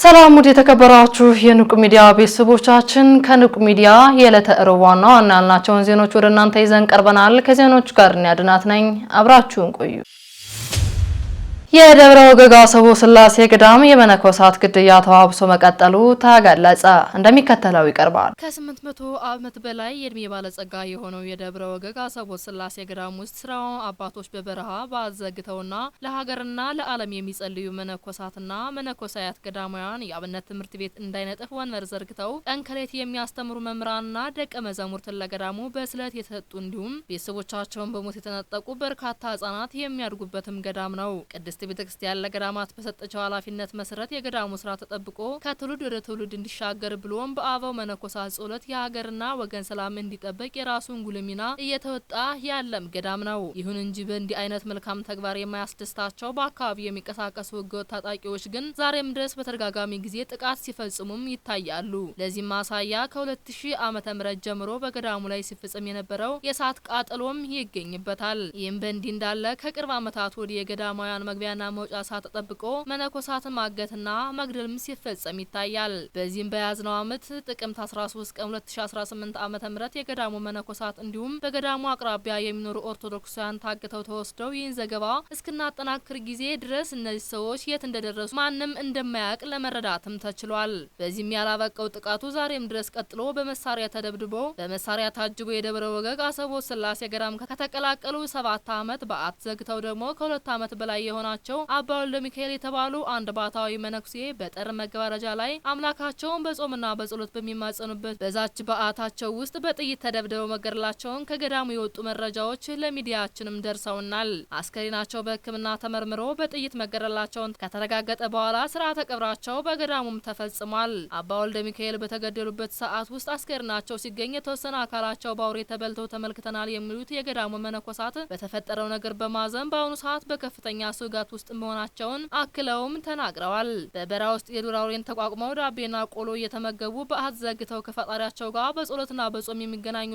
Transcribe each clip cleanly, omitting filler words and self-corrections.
ሰላም ውድ የተከበራችሁ የንቁ ሚዲያ ቤተሰቦቻችን ከንቁ ሚዲያ የዕለተ ሮብ ዋና ያልናቸውን ዜናዎች ወደ እናንተ ይዘን ቀርበናል። ከዜናዎቹ ጋር ያድናት ነኝ። አብራችሁን ቆዩ። የደብረ ወገግ አሰቦ ስላሴ ገዳም የመነኮሳት ግድያ ተዋብሶ መቀጠሉ ተገለጸ። እንደሚከተለው ይቀርባል። ከ800 ዓመት በላይ የእድሜ ባለጸጋ የሆነው የደብረ ወገግ አሰቦ ስላሴ ገዳም ውስጥ ስራው አባቶች በበረሃ ባዘግተውና ለሀገርና ለዓለም የሚጸልዩ መነኮሳትና መነኮሳያት ገዳማውያን የአብነት ትምህርት ቤት እንዳይነጥፍ ወንበር ዘርግተው ቀን ከሌት የሚያስተምሩ መምህራንና ደቀ መዛሙርትን ለገዳሙ በስለት የተሰጡ እንዲሁም ቤተሰቦቻቸውን በሞት የተነጠቁ በርካታ ህጻናት የሚያድጉበትም ገዳም ነው። ቅድስት ቤተክርስቲያን ለገዳማት በሰጠችው ኃላፊነት መሰረት የገዳሙ ስራ ተጠብቆ ከትውልድ ወደ ትውልድ እንዲሻገር ብሎም በአበው መነኮሳት ጸሎት የሀገርና ወገን ሰላም እንዲጠበቅ የራሱን ጉልህ ሚና እየተወጣ ያለም ገዳም ነው። ይሁን እንጂ በእንዲህ አይነት መልካም ተግባር የማያስደስታቸው በአካባቢው የሚንቀሳቀሱ ህገወጥ ታጣቂዎች ግን ዛሬም ድረስ በተደጋጋሚ ጊዜ ጥቃት ሲፈጽሙም ይታያሉ። ለዚህም ማሳያ ከ2000 ዓመተ ምህረት ጀምሮ በገዳሙ ላይ ሲፈጸም የነበረው የእሳት ቃጠሎም ይገኝበታል። ይህም በእንዲህ እንዳለ ከቅርብ ዓመታት ወዲህ የገዳማውያን መግቢያና መውጫ ሰዓት ተጠብቆ መነኮሳትን ማገትና መግደልም ሲፈጸም ይታያል። በዚህም በያዝነው ዓመት ጥቅምት 13 ቀን 2018 ዓመተ ምህረት የገዳሙ መነኮሳት እንዲሁም በገዳሙ አቅራቢያ የሚኖሩ ኦርቶዶክሳውያን ታግተው ተወስደው ይህን ዘገባ እስክናጠናክር ጊዜ ድረስ እነዚህ ሰዎች የት እንደደረሱ ማንም እንደማያውቅ ለመረዳትም ተችሏል። በዚህም ያላበቀው ጥቃቱ ዛሬም ድረስ ቀጥሎ በመሳሪያ ተደብድቦ በመሳሪያ ታጅቦ የደብረ ወገግ አሰቦ ስላሴ ገዳም ከተቀላቀሉ 7 ዓመት በዓት ዘግተው ደግሞ ከ2 ዓመት በላይ የሆናቸው አባ ወልደ ሚካኤል የተባሉ አንድ ባታዊ መነኩሴ በጥር መገባረጃ ላይ አምላካቸውን በጾምና በጸሎት በሚማጸኑበት በዛች በዓታቸው ውስጥ በጥይት ተደብድበው መገደላቸውን ከገዳሙ የወጡ መረጃዎች ለሚዲያችንም ደርሰውናል። አስከሬናቸው በሕክምና ተመርምሮ በጥይት መገደላቸውን ከተረጋገጠ በኋላ ስርዓተ ቀብራቸው በገዳሙም ተፈጽሟል። አባ ወልደ ሚካኤል በተገደሉበት ሰዓት ውስጥ አስከሬናቸው ሲገኝ የተወሰነ አካላቸው በአውሬ ተበልተው ተመልክተናል የሚሉት የገዳሙ መነኮሳት በተፈጠረው ነገር በማዘን በአሁኑ ሰዓት በከፍተኛ ስጋት ውስጥ መሆናቸውን አክለውም ተናግረዋል። በበረሃ ውስጥ የዱር አውሬን ተቋቁመው ዳቤና ቆሎ እየተመገቡ በዓት ዘግተው ከፈጣሪያቸው ጋር በጸሎትና በጾም የሚገናኙ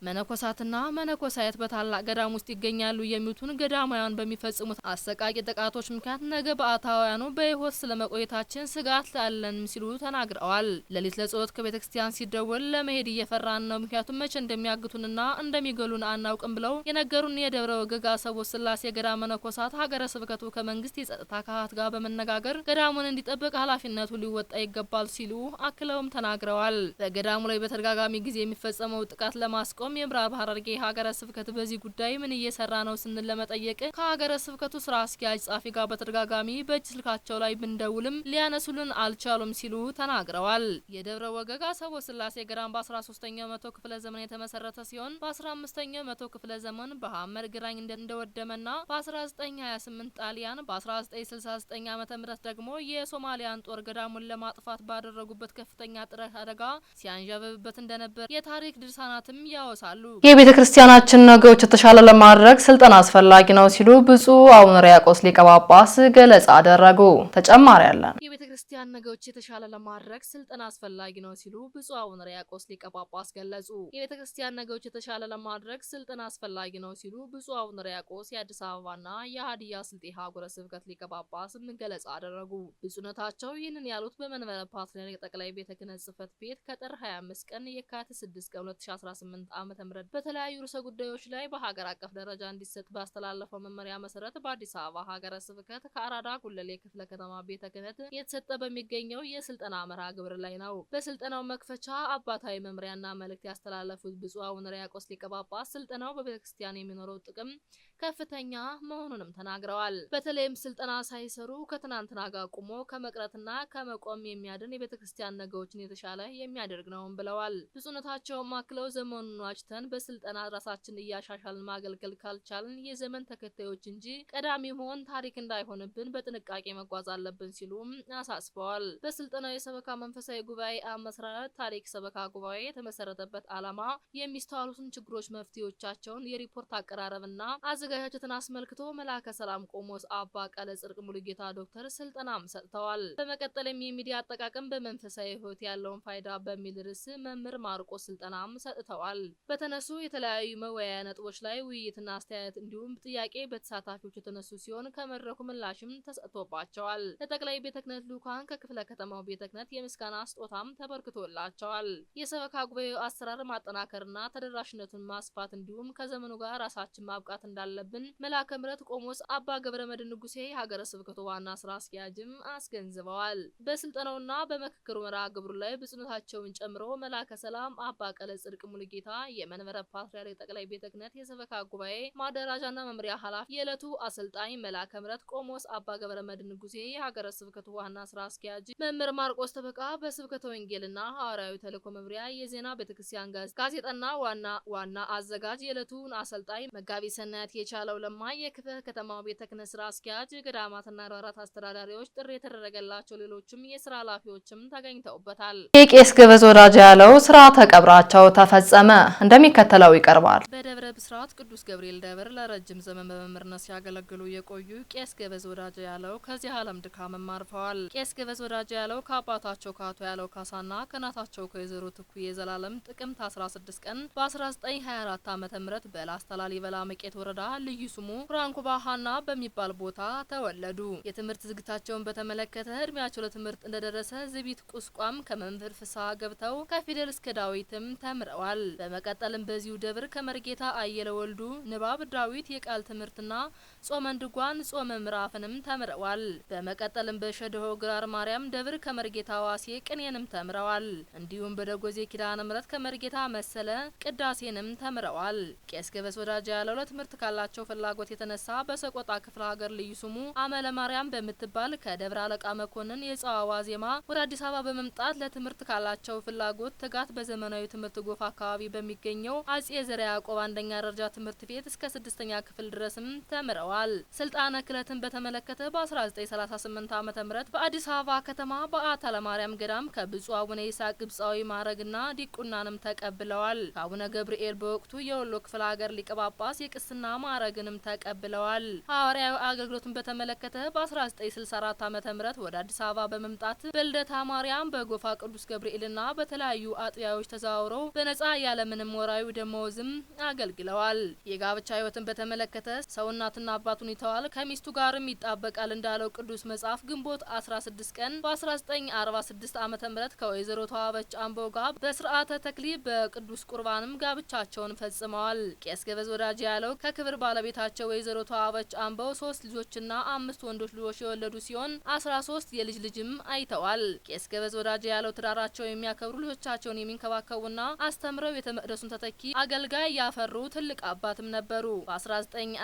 መነኮሳትና መነኮሳያት በታላቅ ገዳም ውስጥ ይገኛሉ የሚሉትን ገዳማውያን በሚፈጽሙት አሰቃቂ ጥቃቶች ምክንያት ነገ በዓታውያኑ በሕይወት ስለመቆየታችን ስጋት አለንም ሲሉ ተናግረዋል። ሌሊት ለጸሎት ከቤተክርስቲያን ሲደወል ለመሄድ እየፈራን ነው፣ ምክንያቱም መቼ እንደሚያግቱንና እንደሚገሉን አናውቅም ብለው የነገሩን የደብረ ወገግ አሰቦ ስላሴ ገዳም መነኮሳት ሀገረ ስብከቱ ከመንግስት የጸጥታ አካላት ጋር በመነጋገር ገዳሙን እንዲጠብቅ ኃላፊነቱ ሊወጣ ይገባል ሲሉ አክለውም ተናግረዋል። በገዳሙ ላይ በተደጋጋሚ ጊዜ የሚፈጸመው ጥቃት ለማስቆም የምዕራብ ሐረርጌ ሀገረ ስብከት በዚህ ጉዳይ ምን እየሰራ ነው ስንል ለመጠየቅ ከሀገረ ስብከቱ ስራ አስኪያጅ ጻፊ ጋር በተደጋጋሚ በእጅ ስልካቸው ላይ ብንደውልም ሊያነሱልን አልቻሉም ሲሉ ተናግረዋል። የደብረ ወገግ አሰቦ ስላሴ ገዳም በ13ኛው መቶ ክፍለ ዘመን የተመሰረተ ሲሆን በ15ኛው መቶ ክፍለ ዘመን በሐመር ግራኝ እንደወደመና በ1928 ጣሊያን በ1969 ዓመተ ምህረት ደግሞ የሶማሊያን ጦር ገዳሙን ለማጥፋት ባደረጉበት ከፍተኛ ጥረት አደጋ ሲያንዣብብበት እንደነበር የታሪክ ድርሳናትም ያወሳሉ። የቤተ ክርስቲያናችን ነገሮች የተሻለ ለማድረግ ስልጠና አስፈላጊ ነው ሲሉ ብፁዕ አቡነ ሪያቆስ ሊቀ ጳጳስ ገለጻ አደረጉ። ተጨማሪ ያለን የቤተ ክርስቲያን ነገሮች የተሻለ ለማድረግ ስልጠና አስፈላጊ ነው ሲሉ ብፁዕ አቡነ ሪያቆስ ሊቀ ጳጳስ ገለጹ። የቤተ ክርስቲያን ነገሮች የተሻለ ለማድረግ ስልጠና አስፈላጊ ነው ሲሉ ብፁዕ አቡነ ሪያቆስ የአዲስ አበባና የሀዲያ ስልጤ ሀገረ ስብከት ሊቀ ጳጳስ ገለጻ አደረጉ። ብፁዕነታቸው ይህንን ያሉት በመንበረ ፓትርያርክ ጠቅላይ ቤተ ክህነት ጽሕፈት ቤት ከጥር 25 ቀን የካቲት 6 ቀን 2018 ዓ.ም በተለያዩ ርዕሰ ጉዳዮች ላይ በሀገር አቀፍ ደረጃ እንዲሰጥ ባስተላለፈው መመሪያ መሰረት በአዲስ አበባ ሀገረ ስብከት ከአራዳ ጉለሌ ክፍለ ከተማ ቤተ ክህነት የተሰጠ በሚገኘው የስልጠና መርሃ ግብር ላይ ነው። በስልጠናው መክፈቻ አባታዊ መምሪያና መልእክት ያስተላለፉት ብፁዕ አቡነ ሪያቆስ ሊቀ ጳጳስ ስልጠናው በቤተክርስቲያን የሚኖረው ጥቅም ከፍተኛ መሆኑንም ተናግረዋል። በተለይም ስልጠና ሳይሰሩ ከትናንትና ጋር ቆሞ ከመቅረትና ከመቆም የሚያድን የቤተክርስቲያን ነገሮችን የተሻለ የሚያደርግ ነው ብለዋል። ብፁዕነታቸው አክለው ዘመኑን ዋጅተን በስልጠና ራሳችን እያሻሻልን ማገልገል ካልቻልን የዘመን ተከታዮች እንጂ ቀዳሚ መሆን ታሪክ እንዳይሆንብን በጥንቃቄ መጓዝ አለብን ሲሉ አሳስበዋል። በስልጠናው የሰበካ መንፈሳዊ ጉባኤ አመሰራረት ታሪክ ሰበካ ጉባኤ የተመሰረተበት ዓላማ የሚስተዋሉትን ችግሮች መፍትሄዎቻቸውን የሪፖርት አቀራረብና አዘጋጃጀትን አስመልክቶ መላከ ሰላም ሰላም ቆሞስ አባ ቃለ ጽድቅ ሙሉጌታ ዶክተር ስልጠናም ሰጥተዋል። በመቀጠልም የሚዲያ አጠቃቀም በመንፈሳዊ ሕይወት ያለውን ፋይዳ በሚል ርዕስ መምህር ማርቆስ ስልጠናም ሰጥተዋል። በተነሱ የተለያዩ መወያያ ነጥቦች ላይ ውይይትና አስተያየት እንዲሁም ጥያቄ በተሳታፊዎች የተነሱ ሲሆን ከመድረኩ ምላሽም ተሰጥቶባቸዋል። ለጠቅላይ ቤተ ክህነት ልኡካን ከክፍለ ከተማው ቤተ ክህነት የምስጋና ስጦታም ተበርክቶላቸዋል። የሰበካ ጉባኤው አሰራር ማጠናከርና ተደራሽነቱን ማስፋት እንዲሁም ከዘመኑ ጋር ራሳችን ማብቃት እንዳለብን መላከ ምሕረት ቆሞስ አባ ገብረ መድኅን ንጉሴ ሀገረ ስብከቱ ዋና ስራ አስኪያጅም አስገንዝበዋል። በስልጠናውና በምክክሩ መርሃ ግብሩ ላይ ብፁዕነታቸውን ጨምሮ መላከ ሰላም አባ ቃለ ጽድቅ ሙሉጌታ የመንበረ ፓትርያርክ ጠቅላይ ቤተ ክህነት የሰበካ ጉባኤ ማደራጃና መምሪያ ኃላፊ፣ የዕለቱ አሰልጣኝ መላከ ምሕረት ቆሞስ አባ ገብረ መድኅን ንጉሴ የሀገረ ስብከቱ ዋና ስራ አስኪያጅ፣ መምህር ማርቆስ ተበቃ በስብከተ ወንጌልና ሐዋርያዊ ተልእኮ መምሪያ የዜና ቤተክርስቲያን ጋዜጣና ዋና አዘጋጅ፣ የዕለቱን አሰልጣኝ መጋቢ ሰናያት የቻለው ለማ የክፍለ ከተማው ቤተ ክህነት ስራ አስኪያጅ፣ ገዳማትና አድባራት አስተዳዳሪዎች፣ ጥሪ የተደረገላቸው ሌሎችም የስራ ኃላፊዎችም ተገኝተውበታል። የቄስ ገበዝ ወዳጅ ያለው ስርዓተ ቀብራቸው ተፈጸመ። እንደሚከተለው ይቀርባል። በደብረ ብስራት ቅዱስ ገብርኤል ደብር ለረጅም ዘመን በመምህርነት ሲያገለግሉ የቆዩ ቄስ ገበዝ ወዳጅ ያለው ከዚህ ዓለም ድካም አርፈዋል። ቄስ ገበዝ ወዳጅ ያለው ከአባታቸው ከአቶ ያለው ካሳና ከእናታቸው ከወይዘሮ ትኩዬ ዘላለም ጥቅምት 16 ቀን በ1924 ዓመተ ምህረት በላስታ ላሊበላ መቄት ወረዳ ልዩ ስሙ ፍራንኮ ባሃና በሚባል ቦታ ተወለዱ። የትምህርት ዝግታቸውን በተመለከተ እድሜያቸው ለትምህርት እንደደረሰ ዝቢት ቁስቋም ከመምህር ፍስሐ ገብተው ከፊደል እስከ ዳዊትም ተምረዋል። በመቀጠልም በዚሁ ደብር ከመርጌታ አየለ ወልዱ ንባብ፣ ዳዊት፣ የቃል ትምህርትና ጾመ ድጓን፣ ጾመ ምዕራፍንም ተምረዋል። በመቀጠልም በሸደሆ ግራር ማርያም ደብር ከመርጌታ ዋሴ ቅኔንም ተምረዋል። እንዲሁም በደጎዜ ኪዳነ ምሕረት ከመርጌታ መሰለ ቅዳሴንም ተምረዋል። ቄስ ገበዝ ወዳጅ ያለው ለትምህርት ካላቸው ፍላጎት የተነሳ በሰቆጣ ክፍለ ሀገር ልዩ ስሙ አመለ ማርያም በምትባል ከደብረ አለቃ መኮንን የጸዋዋ ዜማ ወደ አዲስ አበባ በመምጣት ለትምህርት ካላቸው ፍላጎት ትጋት በዘመናዊ ትምህርት ጎፍ አካባቢ በሚገኘው አጼ ዘርዓ ያዕቆብ አንደኛ ደረጃ ትምህርት ቤት እስከ 6ኛ ክፍል ድረስም ተምረዋል። ስልጣነ ክህነትን በተመለከተ በ1938 ዓመተ ምህረት በአዲስ አበባ ከተማ በአታ ለማርያም ገዳም ከብፁዕ አቡነ ይስሐቅ ግብጻዊ ማዕረግና ዲቁናንም ተቀብለዋል። ከአቡነ ገብርኤል በወቅቱ የወሎ ክፍለ ሀገር ሊቀ ጳጳስ የቅስና ማዕረግንም ተቀብለዋል። ሐዋርያዊ አገልግሎትን በተመለከተ በ1964 ዓመተ ምህረት ወደ አዲስ አበባ በመምጣት በልደታ ማርያም፣ በጎፋ ቅዱስ ገብርኤልና በተለያዩ አጥቢያዎች ተዘዋውረው በነጻ ያለምንም ወራዊ ደመወዝም አገልግለዋል። የጋብቻ ሕይወትን በተመለከተ ሰው እናትና አባቱን ይተዋል ከሚስቱ ጋርም ይጣበቃል እንዳለው ቅዱስ መጽሐፍ ግንቦት 16 ቀን በ1946 ዓመተ ምህረት ከወይዘሮ ተዋበች አምቦ ጋር በስርዓተ ተክሊል በቅዱስ ቁርባንም ጋብቻቸውን ፈጽመዋል። ቄስ ገበዝ ወዳጅ ያለው ከክብር ባለቤታቸው ወይዘሮ ተዋበች አምቦ 3 ልጆችና 5 ወንዶች ልጆች የወለዱ ሲሆን 13 የልጅ ልጅም አይተዋል። ቄስ ገበዝ ወዳጅ ያለው ትዳራቸው የሚያከብሩ ልጆቻቸውን የሚንከባከቡና አስተምረው የተመቅደሱን ተተኪ አገልጋይ ያፈሩ ትልቅ አባትም ነበሩ። በ1947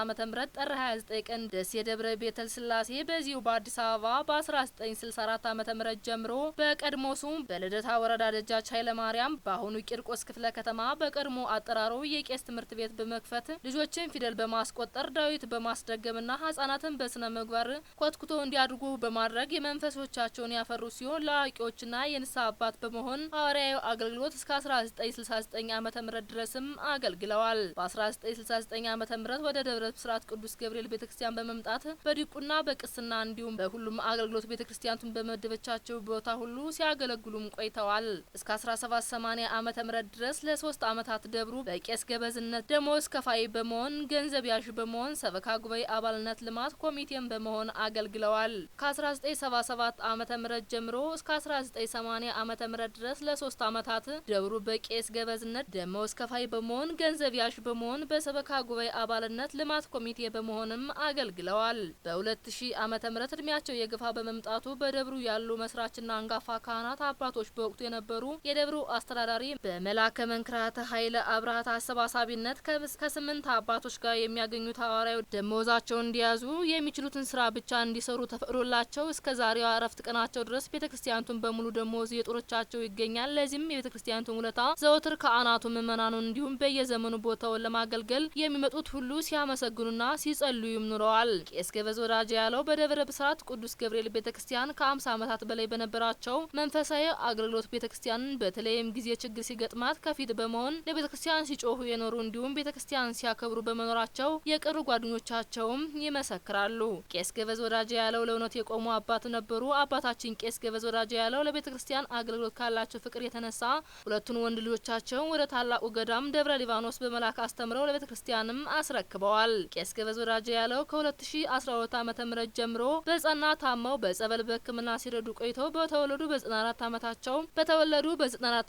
ዓመተ ምህረት ጥር 29 ቀን ደሴ ደብረ ቤተል ስላሴ በዚሁ በአዲስ አበባ በ1964 ዓመተ ምህረት ጀምሮ በቀድሞ ስም በልደታ ወረዳ ደጃች ኃይለ ማርያም በአሁኑ ቂርቆስ ክፍለ ከተማ በቀድሞ አጠራሩ የቄስ ትምህርት ቤት በመክፈት ልጆችን ፊደል በማስቆጠር ዳዊት በማስደገምና ህጻናትን በስነ ምግባር ኮትኩቶ እንዲያድጉ በማድረግ የመንፈሶቻቸውን ያፈሩ ሲሆን ለአዋቂዎችና የንስሐ አባት በመሆን ሐዋርያዊ አገልግሎት እስከ 1969 ዓመተ ምህረት ድረስም አገልግለዋል። በ1969 ዓመተ ምህረት ወደ ደብረ ብስራት ቅዱስ ገብርኤል ቤተክርስቲያን በመምጣት በዲቁና በቅስና እንዲሁም በሁሉም አገልግሎት ቤተክርስቲያኑን በመደበቻቸው ቦታ ሁሉ ሲያገለግሉም ቆይተዋል። እስከ 1780 ዓመተ ምህረት ድረስ ለ3 ዓመታት ደብሩ በቄስ ገበዝነት ደሞዝ ከፋይ በመሆን ገንዘብ ያዥ በመሆን ሰበካ ጉባኤ አባልነት ልማት ኮሚቴም በመሆን አገልግለዋል። ከ1977 ዓመተ ምህረት ጀምሮ እስከ 1980 ዓመተ ምህረት ድረስ ለ3 ዓመታት ደብሩ በቄስ ገበዝነት ደሞዝ ከፋይ በመሆን ገንዘብ ያዥ በመሆን በሰበካ ጉባኤ አባልነት ልማት ኮሚቴ በመሆንም አገልግለዋል። በ2000 ዓመተ ምህረት እድሜያቸው የገፋ በመምጣቱ በደብሩ ያሉ መስራችና አንጋፋ ካህናት አባቶች በወቅቱ የነበሩ የደብሩ አስተዳዳሪ በመላከ መንክራተ ኃይለ አብርሃት አሰባሳቢነት ከ8 አባቶች ጋር የሚያገኙት ሐዋርያዊ ደሞዛቸውን እንዲያዙ የሚችሉትን ስራ ብቻ እንዲሰሩ ተፈቅዶላቸው እስከ ዛሬዋ እረፍት ቀናቸው ድረስ ቤተክርስቲያኑን በሙሉ ደሞዝ የጦሮቻቸው ይገኛል። ለዚህም የቤተክርስቲያኑን ውለታ ዘወትር ካህናቱ ምእመናኑን እንዲሁም በየዘመኑ ቦታውን ለማገልገል የሚመጡት ሁሉ ሲያመሰግኑና ሲጸልዩም ኑረዋል። ቄስ ገበዝ ወዳጅ ያለው በደብረ ብስራት ቅዱስ ገብርኤል ቤተክርስቲያን ከ50 ዓመታት በላይ በነበራቸው መንፈሳዊ አገልግሎት ቤተክርስቲያንን በተለይም ጊዜ ችግር ሲገጥማት ከፊት በመሆን ለቤተክርስቲያን ሲጮሁ የኖሩ እንዲሁም ቤተክርስቲያን ሲያከብሩ በመኖራቸው የቅርብ ጓደኞች ጓደኞቻቸውም ይመሰክራሉ። ቄስ ገበዝ ወዳጄ ያለው ለእውነት የቆሙ አባት ነበሩ። አባታችን ቄስ ገበዝ ወዳጄ ያለው ለቤተ ክርስቲያን አገልግሎት ካላቸው ፍቅር የተነሳ ሁለቱን ወንድ ልጆቻቸውን ወደ ታላቁ ገዳም ደብረ ሊባኖስ በመላክ አስተምረው ለቤተ ክርስቲያንም አስረክበዋል። ቄስ ገበዝ ወዳጄ ያለው ከ2012 ዓ.ም ጀምሮ በጸና ታመው በጸበል በሕክምና ሲረዱ ቆይተው በተወለዱ በ94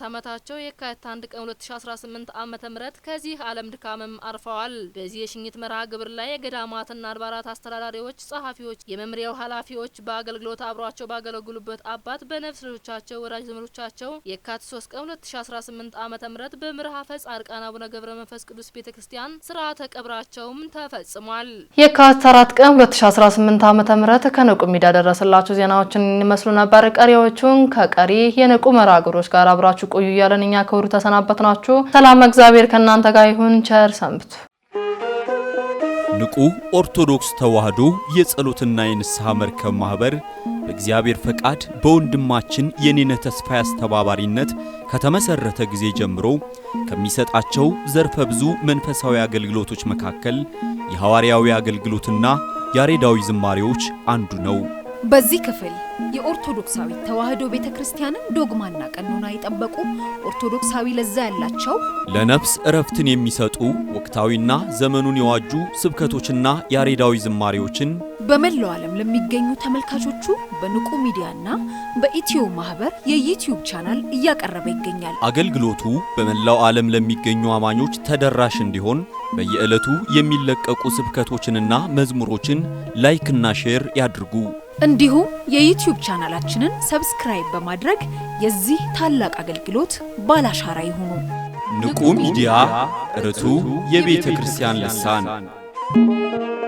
ዓመታቸው የካቲት 1 ቀን 2018 ዓ.ም ከዚህ ዓለም ድካምም አርፈዋል። በዚህ የሽኝት መርሃ ግብር ላይ የገዳማትና አድባራት አስተዳዳሪዎች፣ ጸሐፊዎች፣ የመምሪያው ኃላፊዎች በአገልግሎት አብሯቸው ባገለግሉበት አባት በነፍስ ልጆቻቸው ወዳጅ ዘመዶቻቸው የካቲት 3 ቀን 2018 ዓ.ም በምርሐፈ ጻድቃን አቡነ ገብረ መንፈስ ቅዱስ ቤተክርስቲያን ስርዓተ ቀብራቸውም ተፈጽሟል። የካቲት 4 ቀን 2018 ዓ.ም ከንቁ ሚዲያ ደረሰላችሁ ዜናዎችን ይመስሉ ነበር። ቀሪዎቹን ከቀሪ የንቁ መርሃ ግብሮች ጋር አብራችሁ ቆዩ እያለን እኛ ከወሩ ተሰናበትናችሁ። ሰላም እግዚአብሔር ከእናንተ ጋር ይሁን። ቸር ሰንብቱ። ንቁ ኦርቶዶክስ ተዋህዶ የጸሎትና የንስሐ መርከብ ማህበር በእግዚአብሔር ፈቃድ በወንድማችን የኔነ ተስፋዬ አስተባባሪነት ከተመሰረተ ጊዜ ጀምሮ ከሚሰጣቸው ዘርፈ ብዙ መንፈሳዊ አገልግሎቶች መካከል የሐዋርያዊ አገልግሎትና ያሬዳዊ ዝማሬዎች አንዱ ነው። በዚህ ክፍል የኦርቶዶክሳዊ ተዋህዶ ቤተክርስቲያንን ዶግማና ቀኖና የጠበቁ ኦርቶዶክሳዊ ለዛ ያላቸው ለነፍስ እረፍትን የሚሰጡ ወቅታዊና ዘመኑን የዋጁ ስብከቶችና ያሬዳዊ ዝማሬዎችን በመላው ዓለም ለሚገኙ ተመልካቾቹ በንቁ ሚዲያና በኢትዮ ማህበር የዩቲዩብ ቻናል እያቀረበ ይገኛል። አገልግሎቱ በመላው ዓለም ለሚገኙ አማኞች ተደራሽ እንዲሆን በየዕለቱ የሚለቀቁ ስብከቶችንና መዝሙሮችን ላይክና ሼር ያድርጉ። እንዲሁም የዩቲዩብ ቻናላችንን ሰብስክራይብ በማድረግ የዚህ ታላቅ አገልግሎት ባላሻራ ይሁኑ። ንቁ ሚዲያ ርቱ የቤተ ክርስቲያን ልሳን